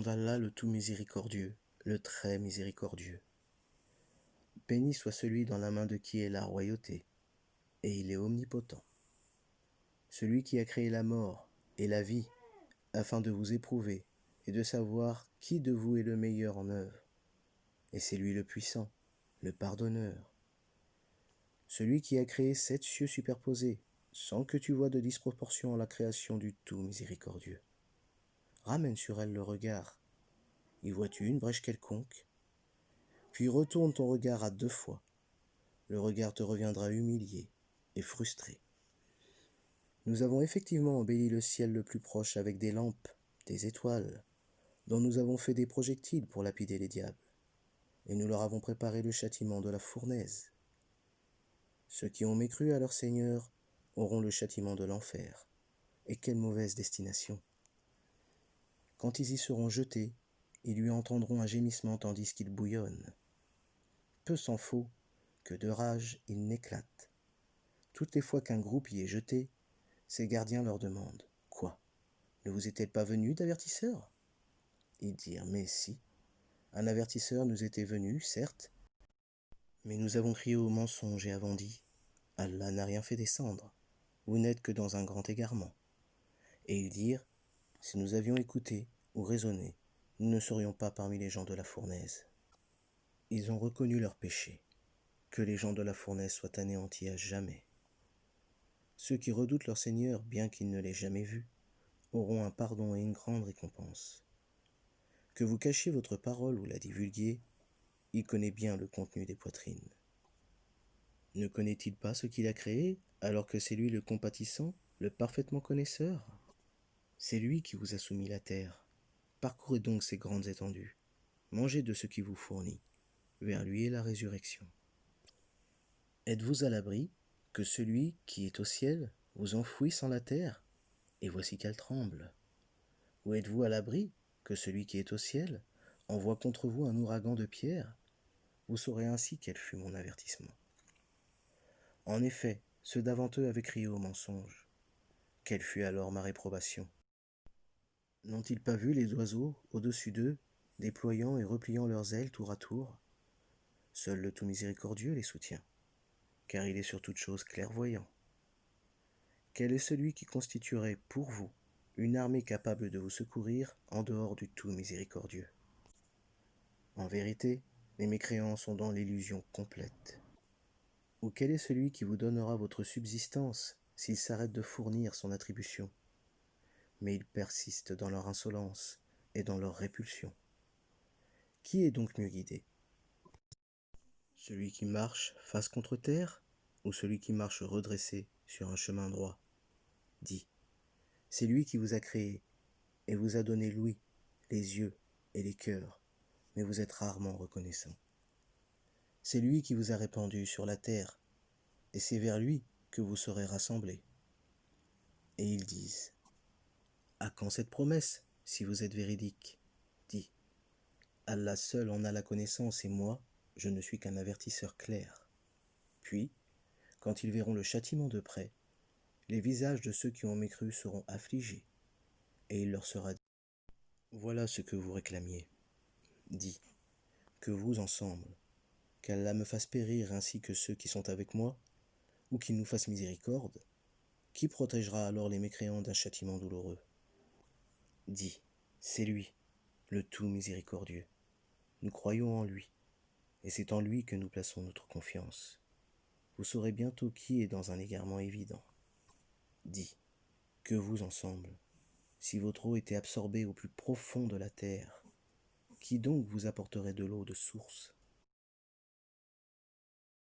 d'Allah le tout miséricordieux, le très miséricordieux. Béni soit celui dans la main de qui est la royauté, et il est omnipotent. Celui qui a créé la mort et la vie, afin de vous éprouver et de savoir qui de vous est le meilleur en œuvre. Et c'est lui le puissant, le pardonneur. Celui qui a créé 7 cieux superposés, sans que tu vois de disproportion en la création du tout miséricordieux. Ramène sur elle le regard. Y vois-tu une brèche quelconque? Puis retourne ton regard à 2 fois. Le regard te reviendra humilié et frustré. Nous avons effectivement embelli le ciel le plus proche avec des lampes, des étoiles, dont nous avons fait des projectiles pour lapider les diables, et nous leur avons préparé le châtiment de la fournaise. Ceux qui ont mécru à leur Seigneur auront le châtiment de l'enfer. Et quelle mauvaise destination! Quand ils y seront jetés, ils lui entendront un gémissement tandis qu'il bouillonne. Peu s'en faut que de rage il n'éclate. Toutes les fois qu'un groupe y est jeté, ses gardiens leur demandent « Quoi? Ne vous est-elle pas venu d'avertisseur ?» Ils dirent « Mais si, un avertisseur nous était venu, certes, mais nous avons crié au mensonge et avons dit « Allah n'a rien fait descendre, vous n'êtes que dans un grand égarement. » Et ils dirent « Si nous avions écouté ou raisonné, nous ne serions pas parmi les gens de la fournaise. » Ils ont reconnu leur péché. Que les gens de la fournaise soient anéantis à jamais. Ceux qui redoutent leur Seigneur, bien qu'ils ne l'aient jamais vu, auront un pardon et une grande récompense. Que vous cachiez votre parole ou la divulguiez, il connaît bien le contenu des poitrines. Ne connaît-il pas ce qu'il a créé, alors que c'est lui le compatissant, le parfaitement connaisseur? C'est lui qui vous a soumis la terre. Parcourez donc ces grandes étendues. Mangez de ce qui vous fournit. Vers lui est la résurrection. Êtes-vous à l'abri que celui qui est au ciel vous enfouisse en la terre, et voici qu'elle tremble? Ou êtes-vous à l'abri que celui qui est au ciel envoie contre vous un ouragan de pierres? Vous saurez ainsi quel fut mon avertissement. En effet, ceux d'avant eux avaient crié au mensonge. Quelle fut alors ma réprobation? N'ont-ils pas vu les oiseaux au-dessus d'eux, déployant et repliant leurs ailes tour à tour? Seul le tout miséricordieux les soutient, car il est sur toute chose clairvoyant. Quel est celui qui constituerait pour vous une armée capable de vous secourir en dehors du tout miséricordieux? En vérité, les mécréants sont dans l'illusion complète. Ou quel est celui qui vous donnera votre subsistance s'il s'arrête de fournir son attribution? Mais ils persistent dans leur insolence et dans leur répulsion. Qui est donc mieux guidé? Celui qui marche face contre terre ou celui qui marche redressé sur un chemin droit? Dis, c'est lui qui vous a créé et vous a donné l'ouïe, les yeux et les cœurs, mais vous êtes rarement reconnaissant. C'est lui qui vous a répandu sur la terre, et c'est vers lui que vous serez rassemblés. Et ils disent, à quand cette promesse, si vous êtes véridique? Dis, Allah seul en a la connaissance et moi, je ne suis qu'un avertisseur clair. Puis, quand ils verront le châtiment de près, les visages de ceux qui ont mécru seront affligés, et il leur sera dit, voilà ce que vous réclamiez. Dis, que vous ensemble, qu'Allah me fasse périr ainsi que ceux qui sont avec moi, ou qu'il nous fasse miséricorde, qui protégera alors les mécréants d'un châtiment douloureux? Dis, c'est lui, le tout miséricordieux. Nous croyons en lui, et c'est en lui que nous plaçons notre confiance. Vous saurez bientôt qui est dans un égarement évident. Dis, que vous ensemble, si votre eau était absorbée au plus profond de la terre, qui donc vous apporterait de l'eau de source?